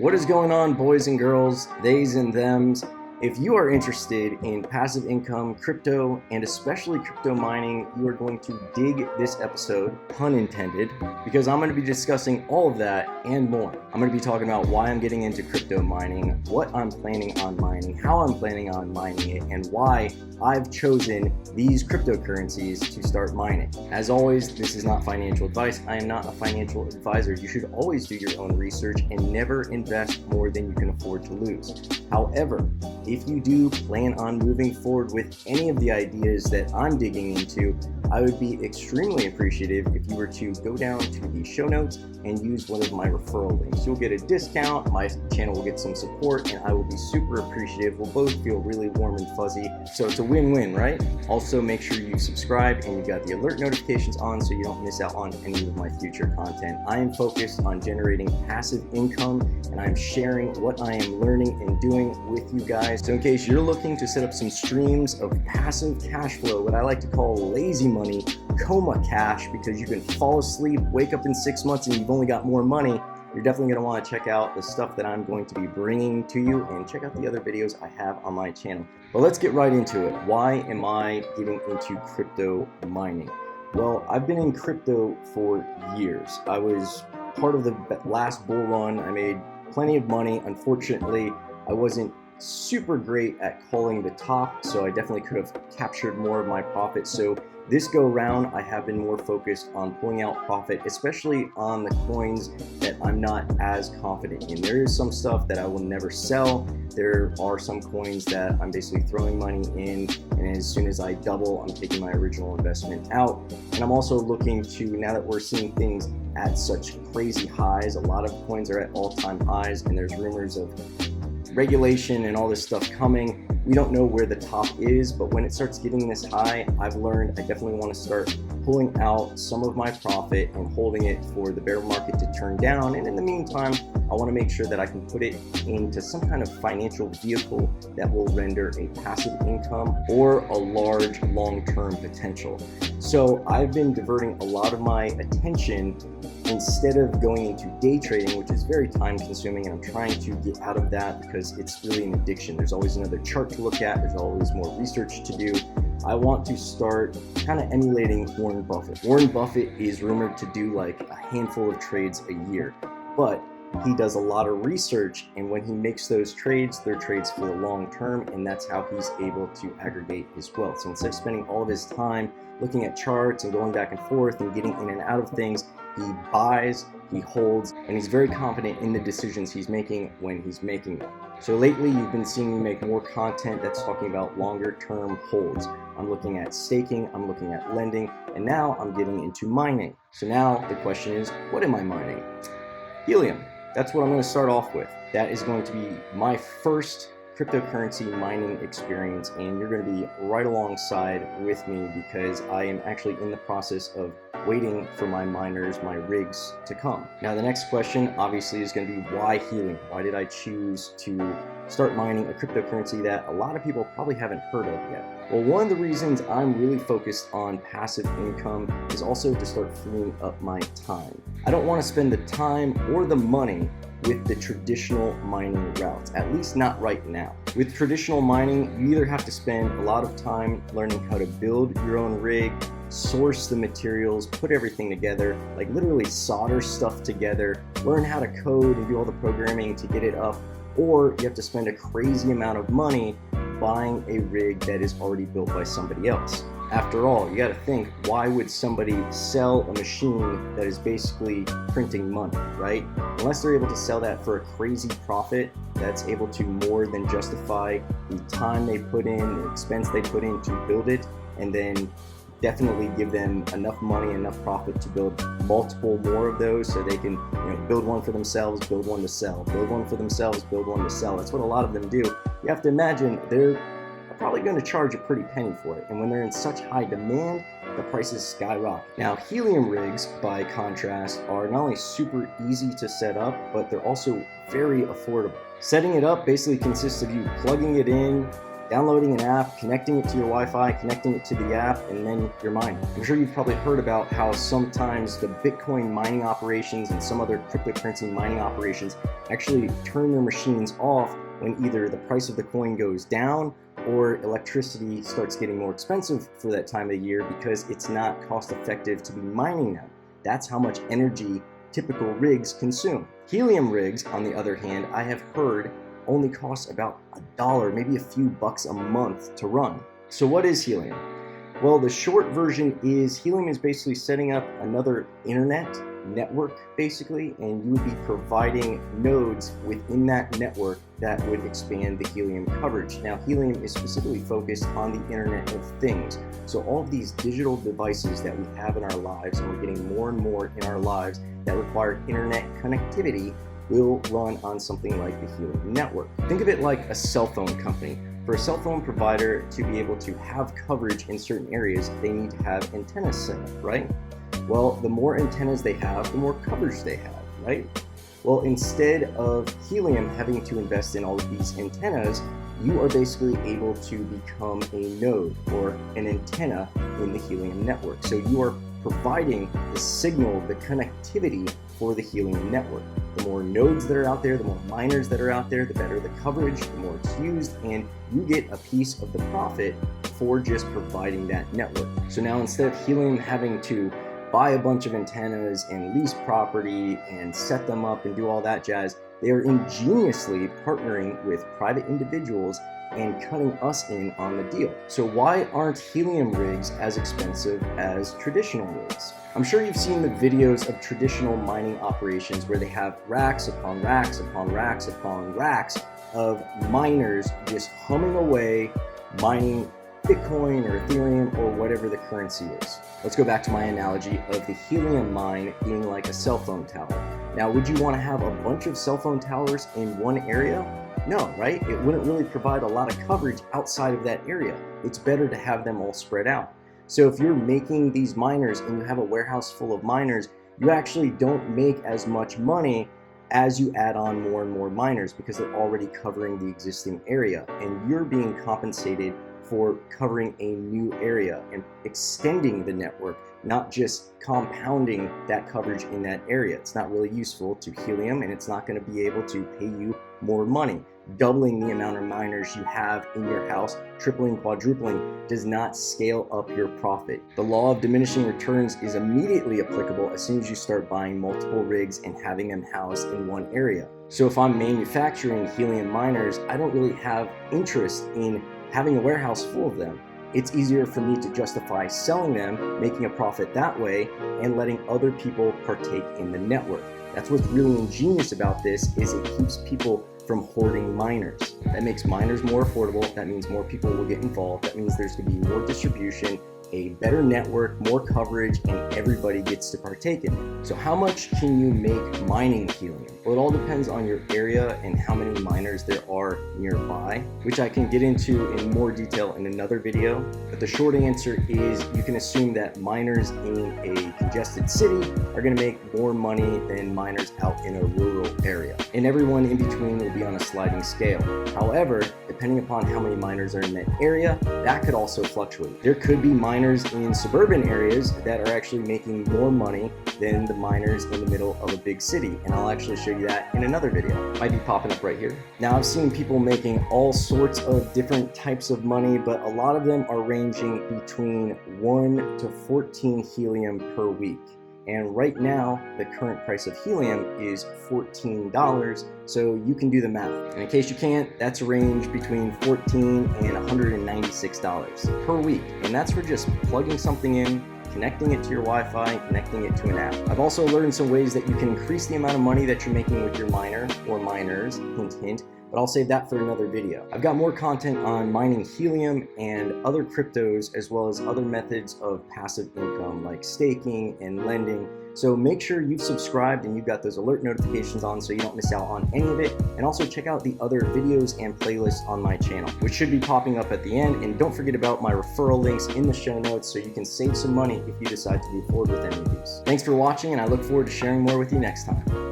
What is going on, boys and girls, theys and thems? If you are interested in passive income, crypto, and especially crypto mining, you are going to dig this episode, pun intended, because I'm going to be discussing all of that and more. I'm going to be talking about why I'm getting into crypto mining, what I'm planning on mining, how I'm planning on mining it, and why I've chosen these cryptocurrencies to start mining. As always, this is not financial advice. I am not a financial advisor. You should always do your own research and never invest more than you can afford to lose. However, if you do plan on moving forward with any of the ideas that I'm digging into, I would be extremely appreciative if you were to go down to the show notes and use one of my referral links. You'll get a discount, my channel will get some support, and I will be super appreciative. We'll both feel really warm and fuzzy, so it's a win-win, right? Also, make sure you subscribe and you've got the alert notifications on so you don't miss out on any of my future content. I am focused on generating passive income, and I'm sharing what I am learning and doing with you guys. So in case you're looking to set up some streams of passive cash flow, what I like to call lazy money, coma cash, because you can fall asleep, wake up in 6 months, and you've only got more money, you're definitely going to want to check out the stuff that I'm going to be bringing to you and check out the other videos I have on my channel. But let's get right into it. Why am I getting into crypto mining? Well, I've been in crypto for years. I was part of the last bull run. I made plenty of money. Unfortunately, I wasn't super great at calling the top, so I definitely could have captured more of my profit. So this go round, I have been more focused on pulling out profit, especially on the coins that I'm not as confident in. There is some stuff that I will never sell. There are some coins that I'm basically throwing money in, and as soon as I double, I'm taking my original investment out. And I'm also looking to, now that we're seeing things at such crazy highs, a lot of coins are at all-time highs, and there's rumors of regulation and all this stuff coming. We don't know where the top is, but when it starts getting this high, I've learned I definitely want to start pulling out some of my profit and holding it for the bear market to turn down. And in the meantime, I want to make sure that I can put it into some kind of financial vehicle that will render a passive income or a large long-term potential. So I've been diverting a lot of my attention, instead of going into day trading, which is very time consuming, and I'm trying to get out of that because it's really an addiction. There's always another chart to look at. There's always more research to do. I want to start kind of emulating Warren Buffett. Warren Buffett is rumored to do like a handful of trades a year, but he does a lot of research, and when he makes those trades, they're trades for the long term, and that's how he's able to aggregate his wealth. So instead of spending all of his time looking at charts and going back and forth and getting in and out of things, he buys, he holds, and he's very confident in the decisions he's making when he's making them. So lately, you've been seeing me make more content that's talking about longer term holds. I'm looking at staking, I'm looking at lending, and now I'm getting into mining. So now the question is, what am I mining? Helium. That's what I'm going to start off with. That is going to be my first cryptocurrency mining experience, and you're going to be right alongside with me because I am actually in the process of waiting for my miners, my rigs to come. Now the next question obviously is going to be, why helium? Why did I choose to start mining a cryptocurrency that a lot of people probably haven't heard of yet? Well, one of the reasons I'm really focused on passive income is also to start freeing up my time. I don't want to spend the time or the money with the traditional mining routes, at least not right now. With traditional mining, you either have to spend a lot of time learning how to build your own rig, source the materials, put everything together, like literally solder stuff together, learn how to code and do all the programming to get it up, or you have to spend a crazy amount of money buying a rig that is already built by somebody else. After all, you got to think, why would somebody sell a machine that is basically printing money, right? Unless they're able to sell that for a crazy profit that's able to more than justify the time they put in, the expense they put in to build it, and then definitely give them enough money, enough profit to build multiple more of those so they can, build one for themselves, build one to sell, build one for themselves, build one to sell. That's what a lot of them do. You have to imagine they're probably going to charge a pretty penny for it, and when they're in such high demand, the prices skyrocket. Now, helium rigs, by contrast, are not only super easy to set up, but they're also very affordable. Setting it up basically consists of you plugging it in, downloading an app, connecting it to your Wi-Fi, connecting it to the app, and then you're mining. I'm sure you've probably heard about how sometimes the Bitcoin mining operations and some other cryptocurrency mining operations actually turn their machines off when either the price of the coin goes down or electricity starts getting more expensive for that time of the year because it's not cost effective to be mining them. That's how much energy typical rigs consume. Helium rigs, on the other hand, I have heard only cost about $1, maybe a few bucks a month to run. So what is helium? Well, the short version is helium is basically setting up another internet network, basically, and you would be providing nodes within that network that would expand the helium coverage. Now, helium is specifically focused on the Internet of Things. So all of these digital devices that we have in our lives, and we're getting more and more in our lives that require internet connectivity, will run on something like the helium network. Think of it like a cell phone company. For a cell phone provider to be able to have coverage in certain areas, they need to have antennas set up, right? Well, the more antennas they have, the more coverage they have, right? Well, instead of helium having to invest in all of these antennas, you are basically able to become a node or an antenna in the helium network. So you are providing the signal, the connectivity for the helium network. The more nodes that are out there, the more miners that are out there, the better the coverage, the more it's used, and you get a piece of the profit for just providing that network. So now instead of helium having to buy a bunch of antennas and lease property and set them up and do all that jazz, they are ingeniously partnering with private individuals and cutting us in on the deal. So why aren't helium rigs as expensive as traditional rigs? I'm sure you've seen the videos of traditional mining operations where they have racks upon racks upon racks upon racks of miners just humming away, mining Bitcoin or Ethereum or whatever the currency is. Let's go back to my analogy of the helium mine being like a cell phone tower. Now, would you want to have a bunch of cell phone towers in one area? No, right? It wouldn't really provide a lot of coverage outside of that area. It's better to have them all spread out. So if you're making these miners and you have a warehouse full of miners, you actually don't make as much money as you add on more and more miners because they're already covering the existing area, and you're being compensated for covering a new area and extending the network, not just compounding that coverage in that area. It's not really useful to helium, and it's not going to be able to pay you more money. Doubling the amount of miners you have in your house, tripling, quadrupling, does not scale up your profit. The law of diminishing returns is immediately applicable as soon as you start buying multiple rigs and having them housed in one area. So if I'm manufacturing helium miners, I don't really have interest in having a warehouse full of them. It's easier for me to justify selling them, making a profit that way, and letting other people partake in the network. That's what's really ingenious about this, is it keeps people from hoarding miners. That makes miners more affordable. That means more people will get involved. That means there's going to be more distribution, a better network, more coverage, and everybody gets to partake in it. So how much can you make mining helium? Well, it all depends on your area and how many miners there are nearby, which I can get into in more detail in another video. But the short answer is you can assume that miners in a congested city are going to make more money than miners out in a rural area. And everyone in between will be on a sliding scale. However, depending upon how many miners are in that area, that could also fluctuate. There could be miners in suburban areas that are actually making more money than the miners in the middle of a big city, and I'll actually show you that in another video. Might be popping up right here. Now, I've seen people making all sorts of different types of money, but a lot of them are ranging between 1 to 14 helium per week. And right now, the current price of helium is $14, so you can do the math. And in case you can't, that's a range between $14 and $196 per week. And that's for just plugging something in, connecting it to your Wi-Fi, connecting it to an app. I've also learned some ways that you can increase the amount of money that you're making with your miner or miners, hint, hint, but I'll save that for another video. I've got more content on mining helium and other cryptos, as well as other methods of passive income like staking and lending. So make sure you've subscribed and you've got those alert notifications on so you don't miss out on any of it. And also check out the other videos and playlists on my channel, which should be popping up at the end. And don't forget about my referral links in the show notes so you can save some money if you decide to move forward with any of these. Thanks for watching, and I look forward to sharing more with you next time.